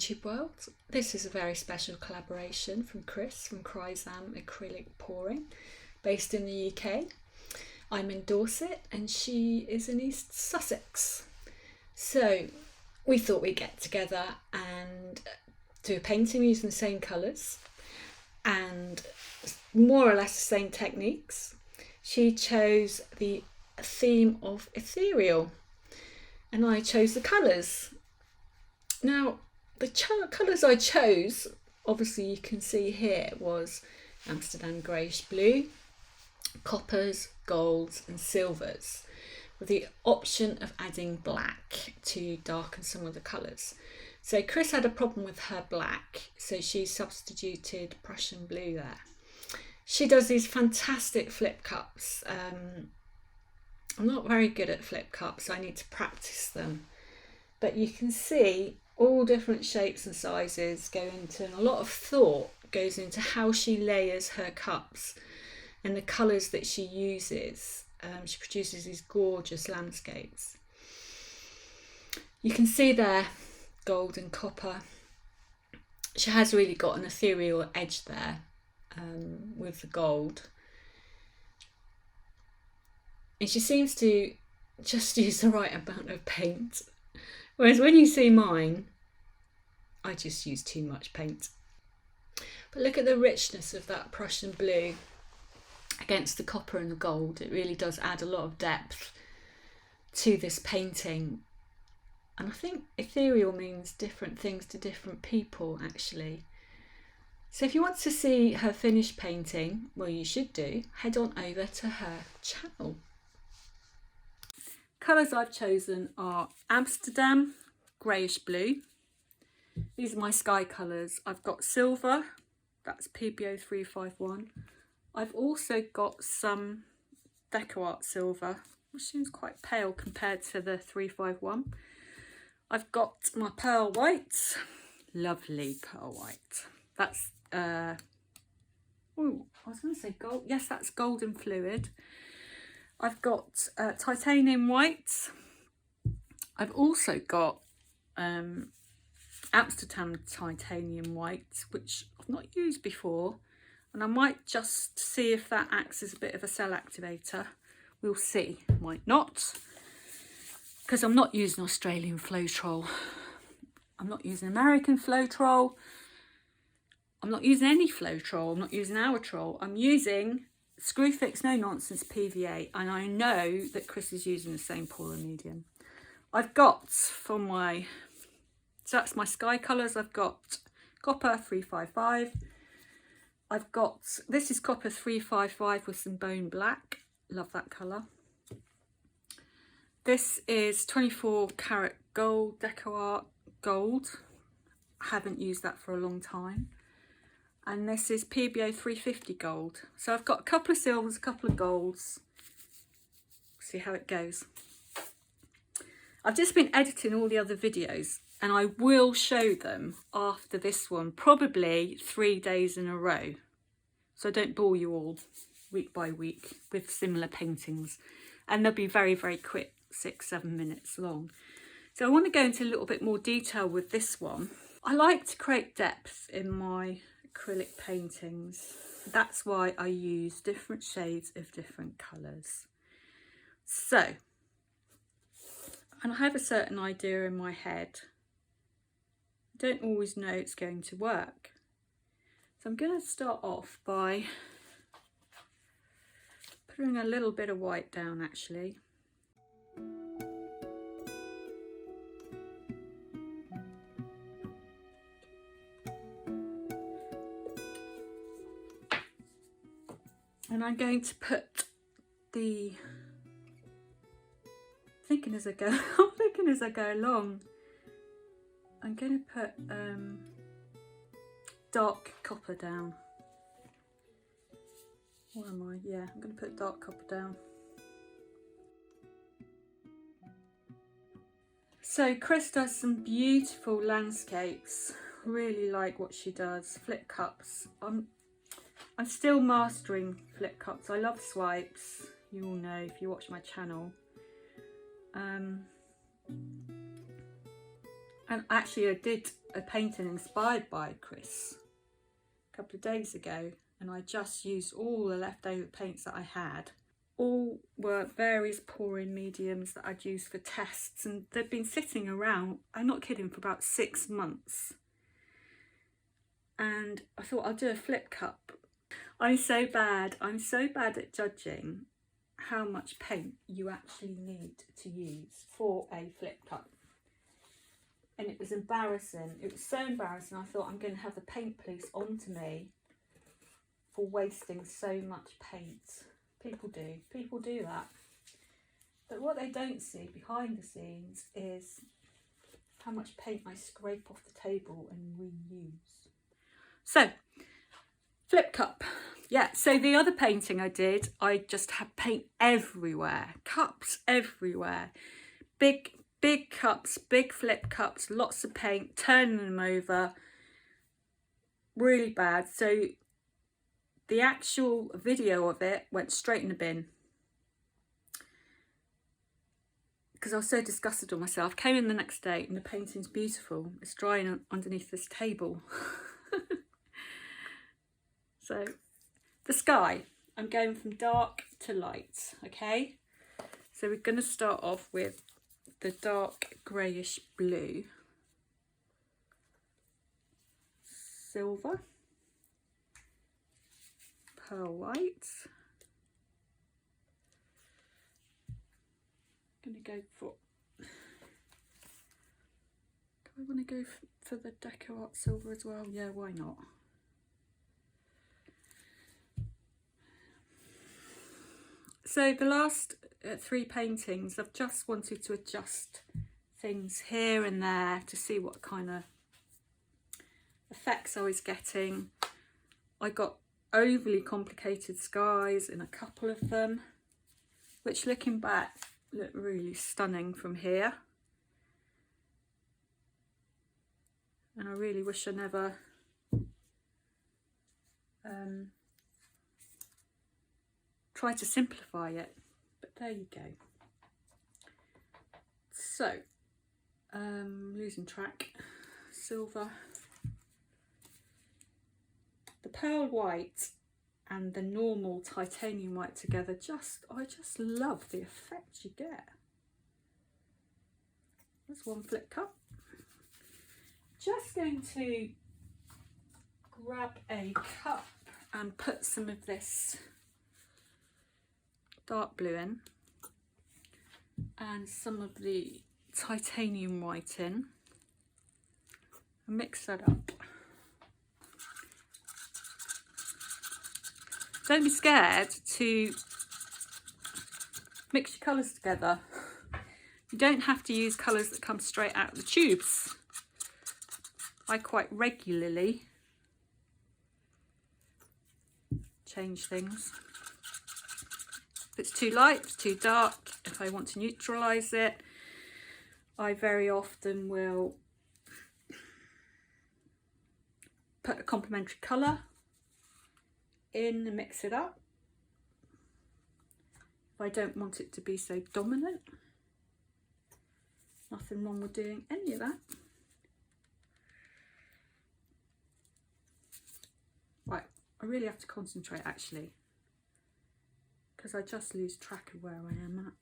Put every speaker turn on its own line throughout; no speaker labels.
YouTube world. This is a very special collaboration from Chris from Crisam Acrylic Pouring, based in the UK. I'm in Dorset and she is in East Sussex. So we thought we'd get together and do a painting using the same colours and more or less the same techniques. She chose the theme of ethereal and I chose the colours. Now, the colours I chose, obviously you can see here, was Amsterdam Greyish blue, coppers, golds and silvers, with the option of adding black to darken some of the colours. So Chris had a problem with her black, so she substituted Prussian blue there. She does these fantastic flip cups. I'm not very good at flip cups, so I need to practice them. But you can see all different shapes and sizes go into, and a lot of thought goes into how she layers her cups and the colours that she uses. She produces these gorgeous landscapes. You can see there gold and copper. She has really got an ethereal edge there with the gold. And she seems to just use the right amount of paint. Whereas when you see mine, I just use too much paint. But look at the richness of that Prussian blue against the copper and the gold. It really does add a lot of depth to this painting. And I think ethereal means different things to different people, actually. So if you want to see her finished painting, well, you should do, head on over to her channel. Colours I've chosen are Amsterdam Greyish blue. These are my sky colours. I've got silver, that's Pebeo 351. I've also got some Deco Art silver, which seems quite pale compared to the 351. I've got my pearl white, lovely pearl white. That's, oh, I was going to say gold. Yes, that's golden fluid. I've got titanium white. I've also got Amsterdam titanium white, which I've not used before, and I might just see if that acts as a bit of a cell activator. We'll see, might not, because I'm not using Australian Floetrol. I'm not using American Floetrol. I'm not using any Floetrol. I'm not using Autrol. I'm using Screwfix No Nonsense PVA, and I know that Chris is using the same pouring medium. I've got for my, so that's my sky colours, I've got copper 355. I've got, this is copper 355 with some bone black. Love that colour. This is 24 karat gold, Deco Art gold. I haven't used that for a long time. And this is Pebeo 350 gold. So I've got a couple of silvers, a couple of golds. See how it goes. I've just been editing all the other videos and I will show them after this one, probably 3 days in a row. So don't bore you all week by week with similar paintings. And they'll be very, very quick, 6-7 minutes long. So I want to go into a little bit more detail with this one. I like to create depth in my acrylic paintings. That's why I use different shades of different colours. So, and I have a certain idea in my head. I don't always know it's going to work. So I'm going to start off by putting a little bit of white down actually. And I'm going to put the, thinking as I go along, I'm going to put dark copper down. What am I? Yeah, I'm going to put dark copper down. So Chris does some beautiful landscapes. Really like what she does. Flip cups. I'm still mastering flip cups. I love swipes. You all know if you watch my channel. And actually I did a painting inspired by Chris a couple of days ago, and I just used all the leftover paints that I had. All were various pouring mediums that I'd used for tests, and they've been sitting around, I'm not kidding, for about 6 months. And I thought I'll do a flip cup. I'm so bad at judging how much paint you actually need to use for a flip cup. And it was embarrassing. It was so embarrassing. I thought, I'm going to have the paint police onto me for wasting so much paint. People do that. But what they don't see behind the scenes is how much paint I scrape off the table and reuse. So, flip cup. Yeah, so the other painting I did, I just had paint everywhere, cups everywhere, big cups, big flip cups, lots of paint, turning them over, really bad. So the actual video of it went straight in the bin because I was so disgusted with myself. Came in the next day and the painting's beautiful. It's drying underneath this table. So the sky, I'm going from dark to light, okay? So we're going to start off with the dark greyish blue, silver, pearl white. I'm going to go for, do I want to go for the Deco Art silver as well? Yeah, why not? So the last 3 paintings, I've just wanted to adjust things here and there to see what kind of effects I was getting. I got overly complicated skies in a couple of them, which looking back look really stunning from here. And I really wish I never tried to simplify it, but there you go. So, losing track, silver, the pearl white and the normal titanium white together, I just love the effect you get. That's one flip cup. Just going to grab a cup and put some of this dark blue in and some of the titanium white in and mix that up. Don't be scared to mix your colours together. You don't have to use colours that come straight out of the tubes. I quite regularly change things. If it's too light, if it's too dark, if I want to neutralise it, I very often will put a complementary colour in and mix it up. If I don't want it to be so dominant, nothing wrong with doing any of that. Right, I really have to concentrate actually, because I just lose track of where I am at.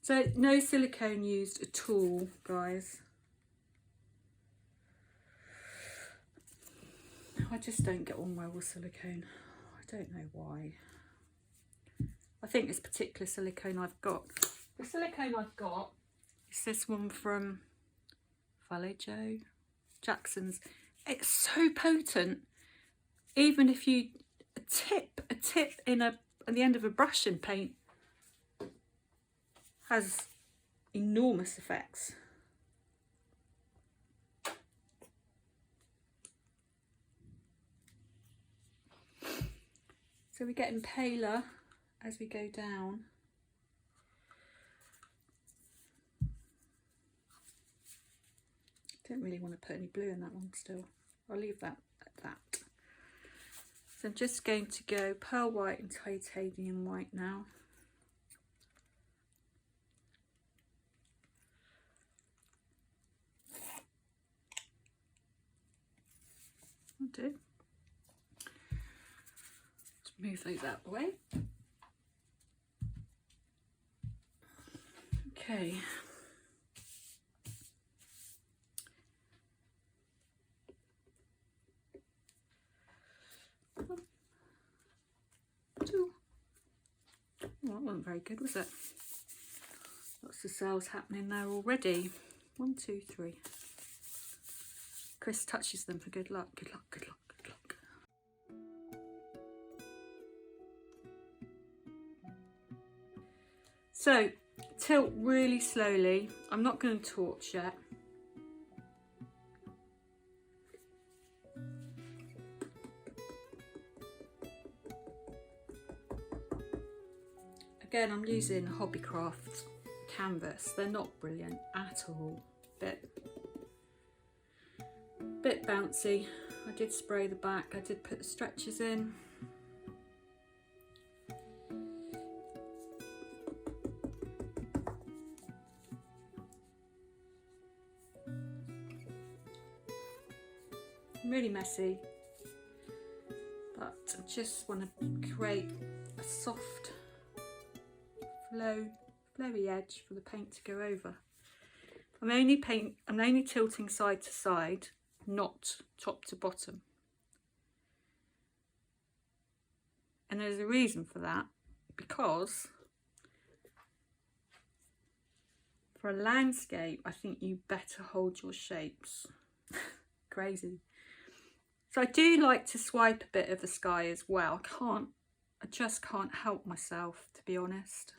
So no silicone used at all, guys. I just don't get on well with silicone. I don't know why. I think this particular silicone I've got, the silicone I've got is this one from Vallejo Jackson's. It's so potent. Even if you a tip in at the end of a brush and paint has enormous effects. So we're getting paler as we go down. Don't really want to put any blue in that one still. I'll leave that at that. So I'm just going to go pearl white and titanium white now. I'll do. Let's move those out of the way. Okay. One, two. Well, that wasn't very good, was it? Lots of cells happening there already. 1, 2, 3. Chris touches them for good luck, good luck, good luck, good luck. So, tilt really slowly. I'm not going to torch yet. Again, I'm using Hobbycraft canvas. They're not brilliant at all. Bit bouncy. I did spray the back. I did put the stretchers in. Really messy, but I just want to create a soft flowy edge for the paint to go over. I'm only tilting side to side, not top to bottom. And there's a reason for that, because for a landscape, I think you better hold your shapes. Crazy. So I do like to swipe a bit of the sky as well. I just can't help myself, to be honest.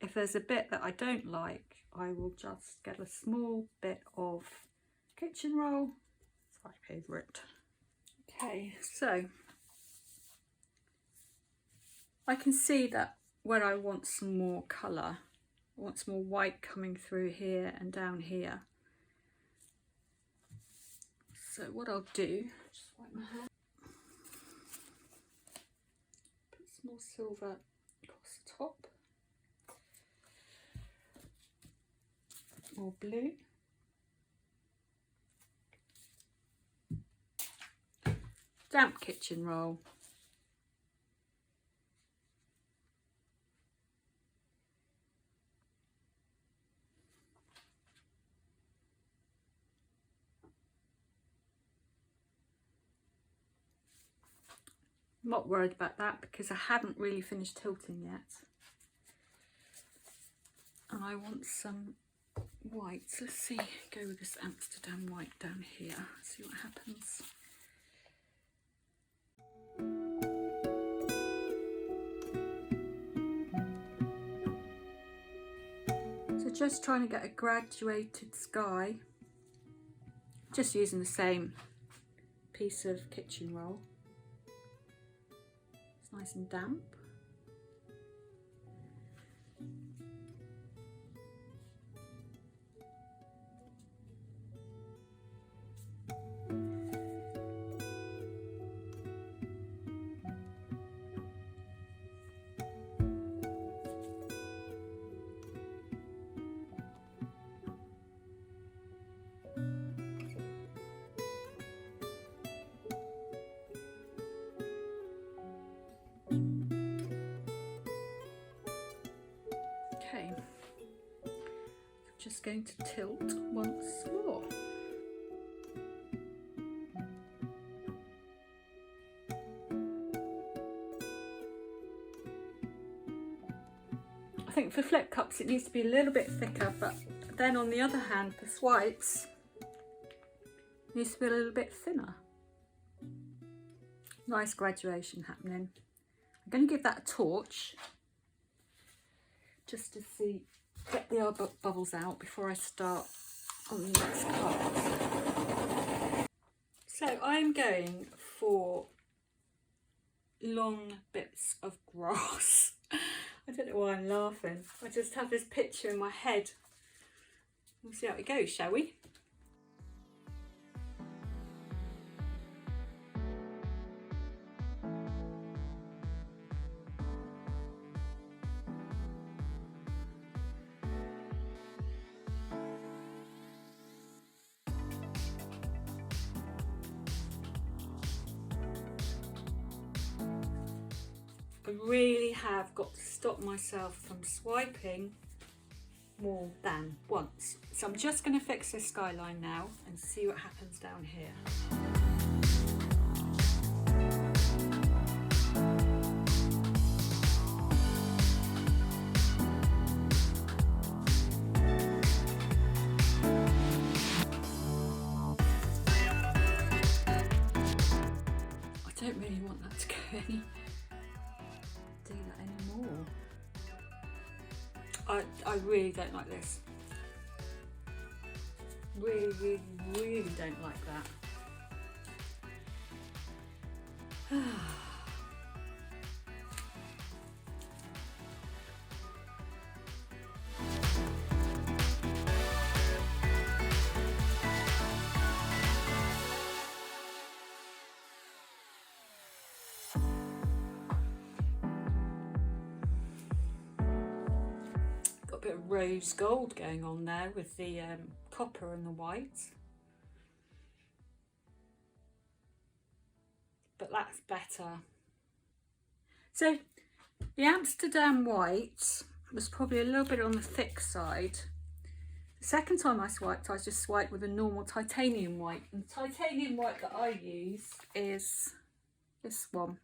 If there's a bit that I don't like, I will just get a small bit of kitchen roll, swipe over it. Okay, so I can see that when I want some more colour, I want some more white coming through here and down here. So what I'll do, just wipe my hand, put some more silver across the top, more blue, damp kitchen roll, I'm not worried about that because I haven't really finished tilting yet. And I want some white. So let's see, go with this Amsterdam white down here, see what happens. So just trying to get a graduated sky, just using the same piece of kitchen roll. It's nice and damp. Okay, just going to tilt once more. I think for flip cups it needs to be a little bit thicker, but then on the other hand for swipes it needs to be a little bit thinner. Nice graduation happening. I'm going to give that a torch just to see, get the other bubbles out before I start on the next card. So I'm going for long bits of grass. I don't know why I'm laughing. I just have this picture in my head. We'll see how it goes, shall we? I really have got to stop myself from swiping more than once. So I'm just going to fix this skyline now and see what happens down here. I don't really want that to go do that anymore. I really don't like this. Really don't like that. Got a bit of rose gold going on there with the copper and the white. But that's better. So the Amsterdam white was probably a little bit on the thick side. The second time I swiped, I just swiped with a normal titanium white. And the titanium white that I use is this one.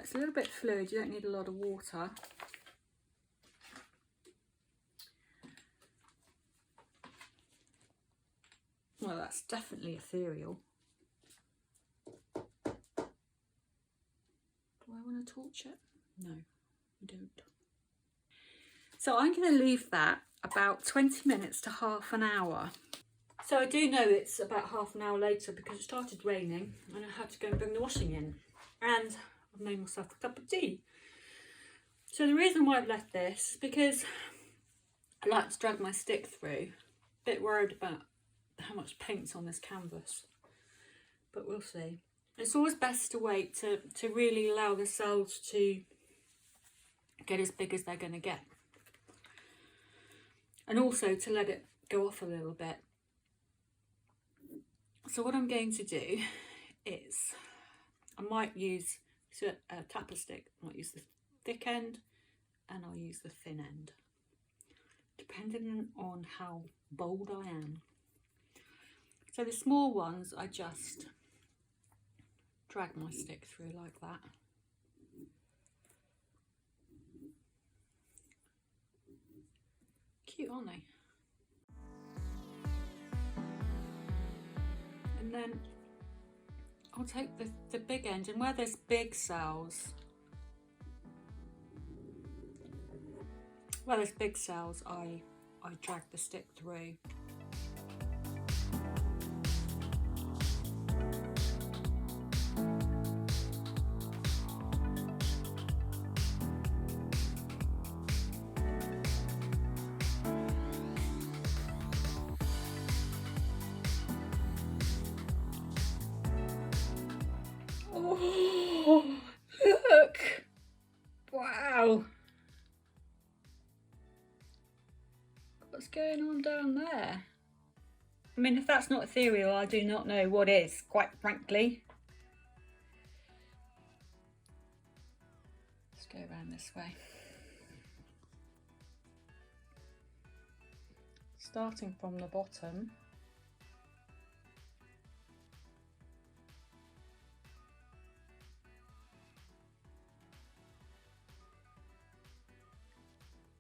It's a little bit fluid, you don't need a lot of water. Well, that's definitely ethereal. Do I want to torch it? No, I don't. So I'm going to leave that about 20 minutes to half an hour. So I do know it's about half an hour later because it started raining and I had to go and bring the washing in. And I've made myself a cup of tea. So the reason why I've left this is because I like to drag my stick through. A bit worried about how much paint's on this canvas, but we'll see. It's always best to wait to really allow the cells to get as big as they're going to get, and also to let it go off a little bit. So what I'm going to do is I might use a tapper stick. I might use the thick end and I'll use the thin end, depending on how bold I am. So the small ones, I just drag my stick through like that. Cute, aren't they? And then I'll take the big end, and where there's big cells, I drag the stick through. Oh, look! Wow! What's going on down there? I mean, if that's not ethereal, I do not know what is, quite frankly. Let's go around this way. Starting from the bottom.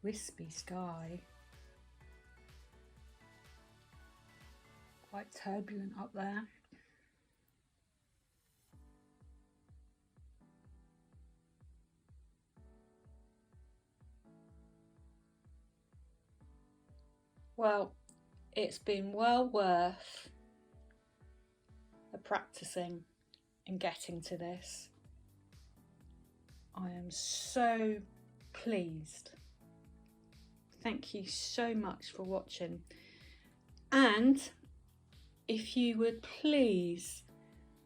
Wispy sky. Quite turbulent up there. Well, it's been well worth the practicing and getting to this. I am so pleased. Thank you so much for watching, and if you would please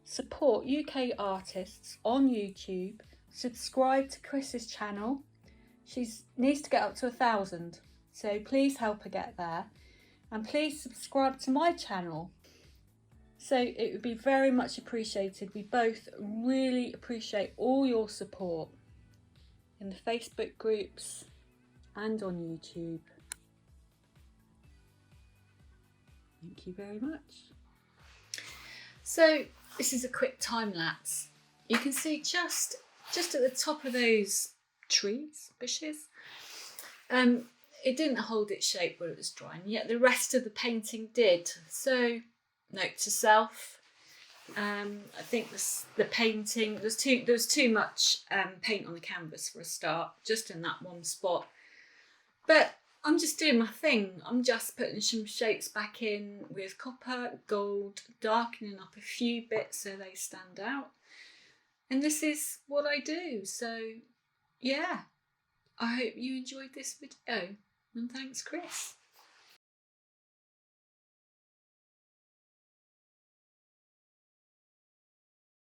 support UK artists on YouTube, subscribe to Chris's channel. She needs to get up to 1,000, so please help her get there, and please subscribe to my channel. So it would be very much appreciated. We both really appreciate all your support in the Facebook groups and on YouTube. Thank you very much. So this is a quick time lapse. You can see just at the top of those bushes, it didn't hold its shape while it was drying, yet the rest of the painting did. So, note to self, I think the painting, there was too much paint on the canvas for a start, just in that one spot. But I'm just doing my thing. I'm just putting some shapes back in with copper, gold, darkening up a few bits so they stand out. And this is what I do. So, yeah, I hope you enjoyed this video. And thanks, Chris.